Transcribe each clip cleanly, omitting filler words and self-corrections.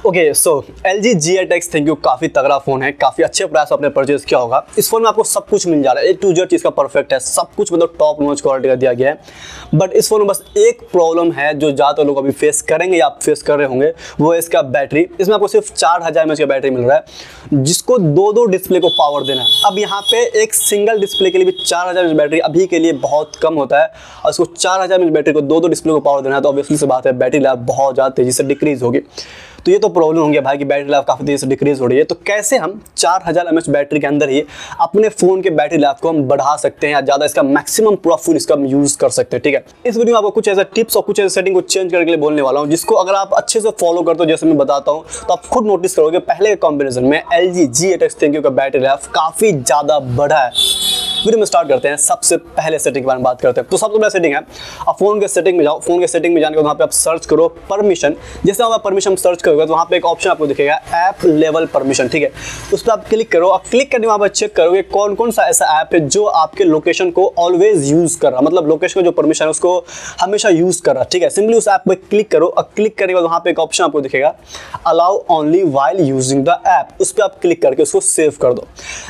Okay so LG G8X ThinQ काफ़ी तगड़ा phone है, काफ़ी अच्छे प्राइस आपने परचेज किया होगा। इस फोन में आपको सब कुछ मिल जा रहा है, A to Z चीज़ का परफेक्ट है, सब कुछ मतलब टॉप नॉच क्वालिटी का दिया गया है। बट इस फोन में बस एक प्रॉब्लम है जो ज़्यादातर लोग अभी फेस करेंगे या आप फेस कर रहे होंगे, वो है इसका बैटरी। इसमें आपको सिर्फ 4000 mAh का बैटरी मिल रहा है, जिसको दो डिस्प्ले को पावर देना है। अब यहाँ पे एक सिंगल डिस्प्ले के लिए भी 4000 mAh बैटरी अभी के लिए बहुत कम होता है, और उसको 4000 mAh बैटरी को दो डिस्प्ले को पावर देना है, तो ऑब्वियसली से बात है बैटरी लाइफ बहुत ज़्यादा तेज़ी से डिक्रीज होगी। तो ये तो प्रॉब्लम होंगे भाई कि बैटरी लाइफ काफ़ी तेज़ी से डिक्रीज हो रही है। तो कैसे हम 4000 mAh बैटरी के अंदर ही अपने फ़ोन के बैटरी लाइफ को हम बढ़ा सकते हैं या ज़्यादा इसका मैक्सिमम पूरा फुल इसका हम यूज़ कर सकते हैं, ठीक है। इस वीडियो में आपको कुछ ऐसे टिप्स और कुछ ऐसे सेटिंग को चेंज करने के लिए बोलने वाला हूँ, जिसको अगर आप अच्छे से फॉलो करते हो जैसे मैं बताता हूँ, तो आप खुद नोटिस करोगे पहले के कंपेरिजन में LG G8X ThinQ का बैटरी लाइफ काफ़ी ज़्यादा बढ़ा है। वीडियो में स्टार्ट करते हैं। सबसे पहले सेटिंग के बारे में बात करते हैं। तो सबसे पहले सेटिंग है, आप फोन के सेटिंग में जाओ। फोन के सेटिंग में जाने के बाद वहाँ पे आप सर्च करो परमिशन। जैसे आप परमिशन सर्च करोगे तो वहाँ पे एक ऑप्शन आपको दिखेगा ऐप लेवल परमिशन, ठीक है। उस पर आप क्लिक करो, और क्लिक करने वहाँ पर चेक करोगे कौन कौन सा ऐसा ऐप है जो आपके लोकेशन को ऑलवेज यूज कर रहा, मतलब लोकेशन का जो परमिशन है उसको हमेशा यूज कर रहा, ठीक है। सिंपली उस ऐप पर क्लिक करो, और क्लिक करने के बाद वहाँ पे एक ऑप्शन आपको दिखेगा allow only while using the app. उस पर आप क्लिक करके उसको सेव कर दो।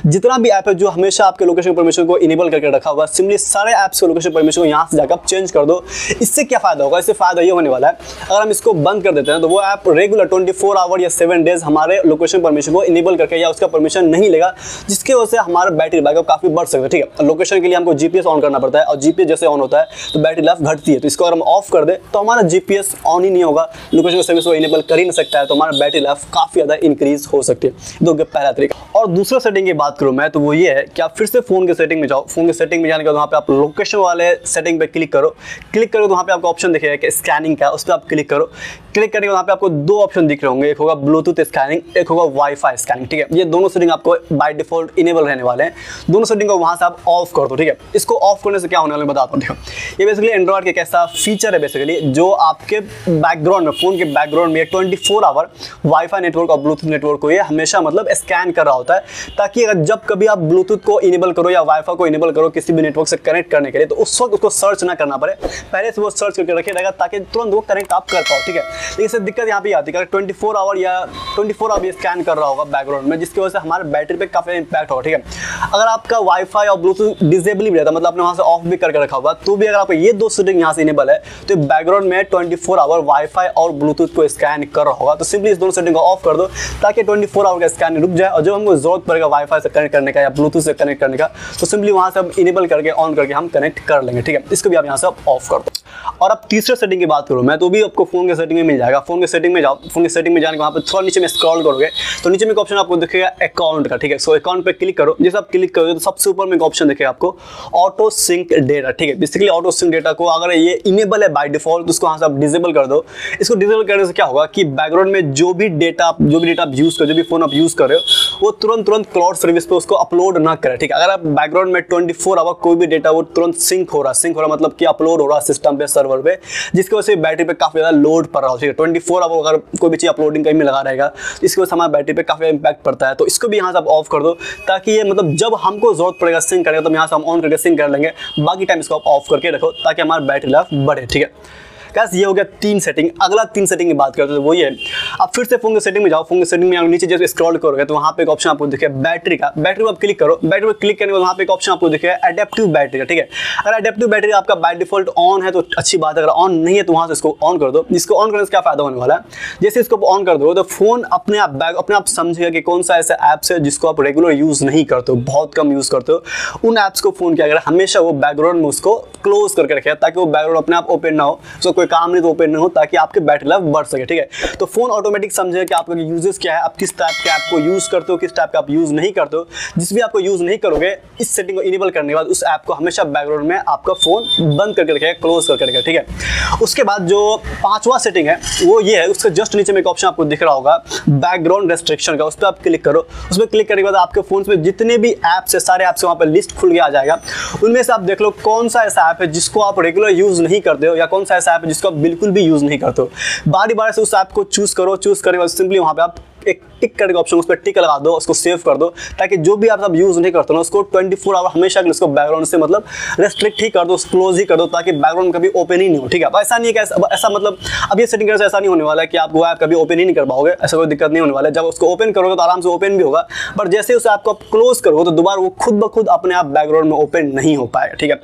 जितना भी ऐप है जो हमेशा आपके लोकेशन परमिशन को इनेबल करके रखा हुआ, सिंपली सारे ऐप्स के लोकेशन परमिशन को यहां से जाकर आप चेंज कर दो। इससे क्या फायदा होगा? इससे फायदा ये होने वाला है, अगर हम इसको बंद कर देते हैं तो वो ऐप रेगुलर 24 आवर या 7 डेज हमारे लोकेशन परमिशन को इनेबल करके या उसका परमिशन नहीं लेगा, जिसकी वजह से हमारा बैटरी बैकअप काफी बढ़ सकता है, ठीक है। लोकेशन के लिए हमको जीपीएस ऑन करना पड़ता है, और जीपीएस जैसे ऑन होता है तो बैटरी लाइफ घटती है। तो इसको अगर हम ऑफ कर दे तो हमारा जीपीएस ऑन ही नहीं होगा, लोकेशन सर्विस को इनेबल कर ही नहीं सकता है, तो हमारा बैटरी लाइफ काफी ज्यादा इंक्रीज हो सकती है। तो पहला तरीका। और दूसरा सेटिंग की बात करूं मैं, तो वो ये है कि आप फिर से फोन के सेटिंग में जाओ। फोन के सेटिंग में जाने के बाद वहाँ पे आप लोकेशन वाले सेटिंग पे क्लिक करो। क्लिक करो तो वहाँ पे आपको ऑप्शन दिखेगा कि स्कैनिंग का, उस पर आप क्लिक करो। क्लिक करने के वहाँ पे आपको दो ऑप्शन दिख रहे होंगे, एक होगा ब्लूटूथ स्कैनिंग, एक होगा वाईफाई स्कैनिंग, ठीक है। ये दोनों सेटिंग आपको बाय डिफॉल्ट इनेबल रहने वाले हैं। दोनों सेटिंग को वहाँ से आप ऑफ कर दो, ठीक है। इसको ऑफ करने से क्या होने वाला है बताता हूँ। देखो, ये बेसिकली एंड्रॉइड का एक ऐसा फीचर है बेसिकली जो आपके बैकग्राउंड में, फोन के बैकग्राउंड में 24 आवर वाईफाई नेटवर्क और ब्लूटूथ नेटवर्क को ये हमेशा मतलब स्कैन कर रहा होता है, ताकि अगर जब कभी आप ब्लूटूथ को इनेबल करो या वाईफाई को इनेबल करो किसी भी नेटवर्क से कनेक्ट करने के लिए, तो उस वक्त उसको सर्च ना करना पड़े, पहले से वो सर्च करके रखे रहेगा ताकि तुरंत वो कनेक्ट आप कर पाओ, ठीक है। लेकिन इससे दिक्कत यहाँ पे आती है, 24 आवर या 24 आवर स्कैन कर रहा होगा बैकग्राउंड में, जिसकी वजह से हमारे बैटरी पे काफी इंपैक्ट होगा, ठीक है। अगर आपका वाईफाई और ब्लूटूथ डिसेबल भी रहता, मतलब आपने वहाँ से ऑफ भी करके रखा होगा, तो भी अगर आपको ये दो सेटिंग यहाँ से इनेबल है तो बैकग्राउंड में 24 आवर वाईफाई और ब्लूटूथ को स्कैन कर रहा होगा। तो सिंपली इस दोनों सेटिंग को ऑफ कर दो ताकि 24 आवर का स्कैन रुक जाए, और जब हमको जरूरत पड़ेगा वाईफाई से कनेक्ट करने का या ब्लूटूथ से कनेक्ट करने का, तो सिंपली वहाँ से हम इनेबल करके ऑन करके हम कनेक्ट कर लेंगे, ठीक है। इसको भी आप यहाँ से ऑफ कर दो। और अब तीसरे सेटिंग की बात करूं मैं, तो भी आपको फोन के सेटिंग में मिल जाएगा। फोन के सेटिंग में जाओ, फोन के सेटिंग में जाने के वहाँ पे थोड़ा नीचे में स्क्रॉल करोगे तो नीचे में एक ऑप्शन आपको दिखेगा अकाउंट का, ठीक है। सो अकाउंट पे क्लिक करो। जैसे आप क्लिक करोगे तो सबसे ऊपर में एक ऑप्शन दिखेगा आपको ऑटो सिंक डेटा, ठीक है। बेसिकली ऑटो सिंक डेटा को अगर ये इनेबल है बाय डिफॉल्ट तो उसको वहाँ से आप डिसेबल कर दो। इसको डिसेबल करने से क्या होगा कि बैकग्राउंड में जो भी डेटा आप यूज करो, जो भी फोन आप यूज कर रहे हो, वो तुरंत क्लाउड सर्विस पे उसको अपलोड ना करे, ठीक है। अगर आप बैकग्राउंड में 24 आवर कोई भी डेटा वो तुरंत सिंक हो रहा मतलब कि अपलोड हो रहा सिस्टम पे, सर्वर पे, जिसकी वजह से बैटरी पे काफी ज्यादा लोड पड़ रहा हो, ठीक है। 24 आवर अगर कोई भी चीज अपलोडिंग कहीं में लगा रहेगा, इसकी वजह से हमारे बैटरी पे काफी इंपैक्ट पड़ता है। तो इसको भी यहाँ से आप ऑफ कर दो, ताकि ये मतलब जब हमको जरूरत पड़ेगा सिंक करेगा तो यहाँ से हम ऑन करके सिंक कर लेंगे, बाकी टाइम इसको आप ऑफ करके रखो ताकि हमारी बैटरी लाइफ बढ़े, ठीक है। गाइस, ये हो गया 3 सेटिंग। अगला 3 सेटिंग की बात करते हैं तो वो ये है, आप फिर से फोन के सेटिंग में जाओ। फोन के सेटिंग में नीचे जैसे स्क्रॉल करोगे तो वहाँ पे एक ऑप्शन आपको दिखेगा बैटरी का। बैटरी पर आप क्लिक करो। बैटरी पर क्लिक करने के बाद वहाँ पे एक ऑप्शन आपको दिखेगा एडेप्टिव बैटरी का, ठीक है। अगर एडेप्टिव बैटरी आपका बाय डिफॉल्ट ऑन है तो अच्छी बात है, अगर ऑन नहीं है तो वहाँ से इसको ऑन कर दो। इसको ऑन करने से क्या फायदा होने वाला है, जैसे इसको ऑन कर दो तो फोन अपने आप समझेगा कि कौन सा ऐसा ऐप्स है जिसको आप रेगुलर यूज नहीं करते हो, बहुत कम यूज करते हो। उन ऐप्स को फोन क्या करेगा, हमेशा वो बैकग्राउंड में उसको क्लोज करके रखेगा ताकि वो बैकग्राउंड अपने आप ओपन ना हो, उसको कोई काम नहीं तो ओपन ना हो, ताकि आपके बैटरी लाइफ बढ़ सके, ठीक है। तो फोन ऑटोमेटिक समझेगा कि आपका यूजेस क्या है, आप किस टाइप के ऐप को यूज करते हो, किस टाइप का आप यूज नहीं करते हो। जिस भी आपको यूज नहीं करोगे, इस सेटिंग को इनेबल करने के बाद उस ऐप को हमेशा बैकग्राउंड में आपका फोन बंद करके रखेगा, क्लोज करके रखेगा, ठीक है। उसके बाद जो 5वां सेटिंग है वो ये है, उसके जस्ट नीचे में एक ऑप्शन आपको दिख रहा होगा बैकग्राउंड रेस्ट्रिक्शन का, उस पर आप क्लिक करो। उस पर क्लिक करने के बाद आपके फोन में जितने भी ऐप्स है, सारे ऐप्स वहाँ पर लिस्ट खुल के आ जाएगा। उनमें से आप देख लो कौन सा ऐसा ऐप है जिसको आप रेगुलर यूज नहीं करते हो, या कौन सा ऐसा ऐप है जिसको आप बिल्कुल भी यूज नहीं करते हो। बारी बारी से उस ऐप को चूज करो। चूज करने के बाद सिंपली वहाँ पे आप एक टिक करके ऑप्शन उस पर टिक लगा दो, उसको सेव कर दो, ताकि जो भी आप सब यूज़ नहीं करते हो उसको 24 आवर हमेशा के लिए उसको बैकग्राउंड से मतलब रेस्ट्रिक्ट ही कर दो, क्लोज ही कर दो, ताकि बैकग्राउंड कभी ओपन ही नहीं हो। ठीक है, ऐसा नहीं है कि ऐसा मतलब अब ये सेटिंग करने से ऐसा नहीं होने वाला है कि आप वो ऐप कभी ओपन ही नहीं कर पाओगे, ऐसा कोई दिक्कत नहीं होने वाला है। जब उसको ओपन करोगे तो आराम से ओपन भी होगा, पर जैसे उस ऐप को आप क्लोज करोगे तो दोबारा वो खुद ब खुद अपने आप बैकग्राउंड में ओपन नहीं हो पाएगा। ठीक है,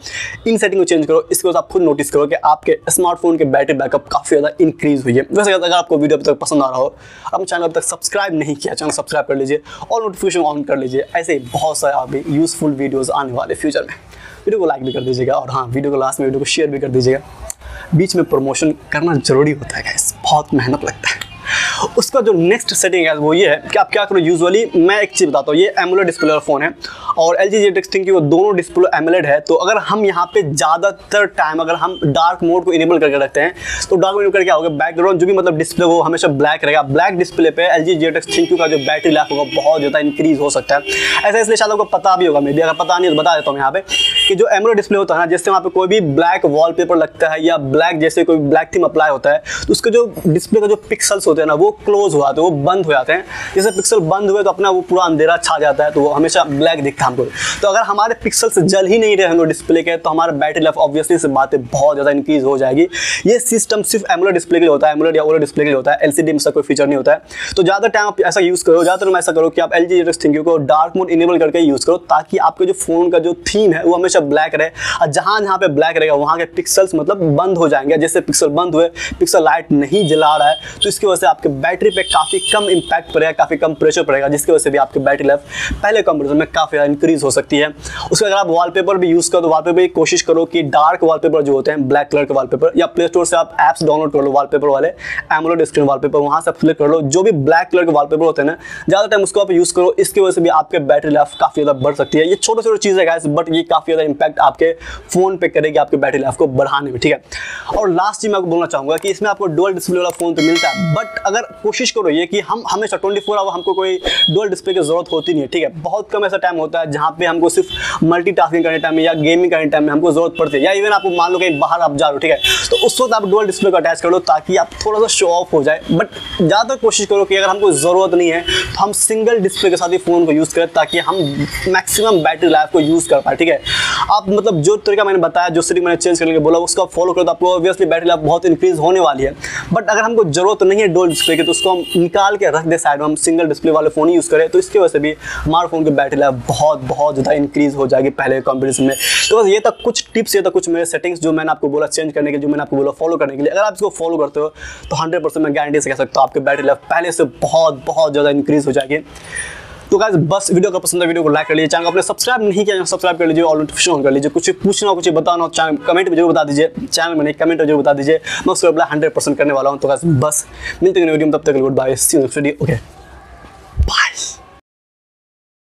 इन सेटिंग को चेंज करो, इसके बाद आप खुद नोटिस करो कि आपके स्मार्टफोन के बैटरी बैकअप काफ़ी ज़्यादा इंक्रीज हुई है। वैसे अगर आपको वीडियो अभी तक पसंद आ रहा हो, आप चैनल अभी तक सब्सक्राइब नहीं किया, चैनल सब्सक्राइब कर लीजिए और नोटिफिकेशन ऑन कर लीजिए। ऐसे ही बहुत सारे अभी यूजफुल वीडियोस आने वाले फ्यूचर में। वीडियो को लाइक भी कर दीजिएगा और हाँ, वीडियो को लास्ट में वीडियो को शेयर भी कर दीजिएगा। बीच में प्रमोशन करना जरूरी होता है गाइस, बहुत मेहनत लगता है। उसका जो नेक्स्ट सेटिंग है वो ये है कि आप क्या करो। यूजुअली मैं एक चीज़ बताता हूँ, ये एमोलेड डिस्प्ले वाला फ़ोन है और LG G8X ThinQ वो दोनों डिस्प्ले एमोलेड है। तो अगर हम यहाँ पे ज़्यादातर टाइम अगर हम डार्क मोड को इनेबल करके रखते हैं तो डार्क मोड करके क्या होगा, बैकग्राउंड जो भी मतलब डिस्प्ले वो हमेशा ब्लैक रहेगा। ब्लैक डिस्प्ले पे LG G8X ThinQ का जो बैटरी लाइफ होगा बहुत ज़्यादा इंक्रीज हो सकता है। ऐसा इसलिए शायद आपको पता भी होगा, मे बी अगर पता नहीं तो बता देता हूँ यहाँ पे कि जो एमोलेड डिस्प्ले होता है ना, जैसे वहाँ पे कोई भी ब्लैक वॉलपेपर लगता है या ब्लैक जैसे कोई ब्लैक थीम अप्लाई होता है तो उसके जो डिस्प्ले का जो पिक्सल्स होते हैं ना वो क्लोज हो जाते हैं, वो बंद हो जाते हैं। जैसे पिक्सल बंद हुए तो अपना वो पूरा अंधेरा छा जाता है, तो वो हमेशा ब्लैक दिखता है हमको। तो अगर हमारे पिक्सल्स जल ही नहीं रहेंगे डिस्प्ले के तो हमारा बैटरी लाइफ ऑब्वियसली से बातें बहुत ज़्यादा इंक्रीज हो जाएगी। ये सिस्टम सिर्फ एमोलेड डिस्प्ले के लिए होता है, एमोलेड या ओलेड डिस्प्ले के लिए होता है, LCD में ऐसा कोई फीचर नहीं होता है। तो ज़्यादा टाइम आप ऐसा यूज़ करो, ज़्यादातर ऐसा करो कि आप LG G8X ThinQ को डार्क मोड इनेबल करके यूज़ करो, ताकि आपके जो फोन का जो थीम है वो हमेशा ब्लैक रहे और जहाँ पे ब्लैक रहेगा वहाँ के पिक्सल्स मतलब बंद हो जाएंगे। जैसे पिक्सल बंद हुए, पिक्सल लाइट नहीं जला रहा है तो इसकी वजह से आपके बैटरी पे काफ़ी कम इंपैक्ट पड़ेगा, काफ़ी कम प्रेशर पड़ेगा, जिसकी वजह से भी आपकी बैटरी लाइफ पहले कंपैरिजन में काफ़ी ज़्यादा इंक्रीज हो सकती है। उसके अगर आप वॉलपेपर भी यूज़ करो तो वॉलपेपर की कोशिश करो कि डार्क वॉलपेपर जो होते हैं, ब्लैक कलर के वॉलपेपर, या प्ले स्टोर से आप ऐप्स डाउनलोड कर लो वॉलपेपर वाले, एमोलेड स्क्रीन वॉलपेपर, वहाँ से आप सिलेक्ट कर लो। जो भी ब्लैक कलर के वॉलपेपर होते हैं ना, ज़्यादा टाइम उसको आप यूज़ करो, इसकी वजह से भी आपके बैटरी लाइफ काफ़ी ज़्यादा बढ़ सकती है। ये छोटे छोटे चीज़ें गाइस, बट ये काफ़ी ज़्यादा इंपैक्ट आपके फ़ोन पे करेगी आपके बैटरी लाइफ को बढ़ाने में। ठीक है, और लास्ट चीज़ मैं आपको बोलना चाहूँगा कि इसमें आपको डुअल डिस्प्ले वाला फ़ोन तो मिलता है, बट अगर कोशिश करो ये कि हम हमेशा 24 आवर हमको कोई डुअल डिस्प्ले की जरूरत होती नहीं है। ठीक है, बहुत कम ऐसा टाइम होता है जहाँ पे हमको सिर्फ मल्टीटास्किंग करने टाइम में या गेमिंग करने टाइम में हमको जरूरत पड़ती है, या इवन आपको मान लो कहीं बाहर आप जा रहे हो, ठीक है, तो उस वक्त आप डुअल डिस्प्ले को अटैच कर लो ताकि आप थोड़ा सा शो ऑफ हो जाए। बट ज़्यादातर कोशिश करो कि अगर हमको ज़रूरत नहीं है तो हम सिंगल डिस्प्ले के साथ ही फ़ोन को यूज़ करें, ताकि हम मैक्सिमम बैटरी लाइफ को यूज़ कर पाए। ठीक है, आप मतलब जो तरीका मैंने बताया, जो सेटिंग मैंने चेंज करने के बोला, उसको आप फॉलो करो तो आपको ऑब्वियसली बैटरी लाइफ बहुत इंक्रीज होने वाली है। बट अगर हमको जरूरत नहीं है डुअल डिस्प्ले की तो उसको हम निकाल के रख दे साइड में, हम सिंगल डिस्प्ले वाले फ़ोन ही यूज़ करें, तो इसकी वजह से भी हमारे फ़ोन की बैटरी लाइफ बहुत ज़्यादा इंक्रीज हो जाएगी पहले कंपैरिजन में। तो बस ये तक कुछ टिप्स, ये तक कुछ मेरे सेटिंग्स जो मैंने आपको बोला चेंज करने के, जो मैंने आपको बोला फॉलो करने के लिए, अगर आप इसको फॉलो करते हो तो 100% मैं गारंटी से कह सकता हूँ आपकी बैटरी लाइफ पहले से बहुत ज़्यादा इंक्रीज हो जाएगी। तो गाइस बस वीडियो का पसंद है, वीडियो को लाइक कर लीजिए, चैनल को आपने सब्सक्राइब नहीं किया सब्सक्राइब कर लीजिए और नोटिफिकेशन ऑन कर लीजिए। कुछ पूछना हो, कुछ बताना हो, चैनल कमेंट में जरूर बता दीजिए, चैनल में नहीं कमेंट में जरूर बता दीजिए, मैं उसको रिप्लाई 100% करने वाला हूँ। तो गाइस बस मिलते हैं वीडियो में, तब तक good bye, see you next video, okay.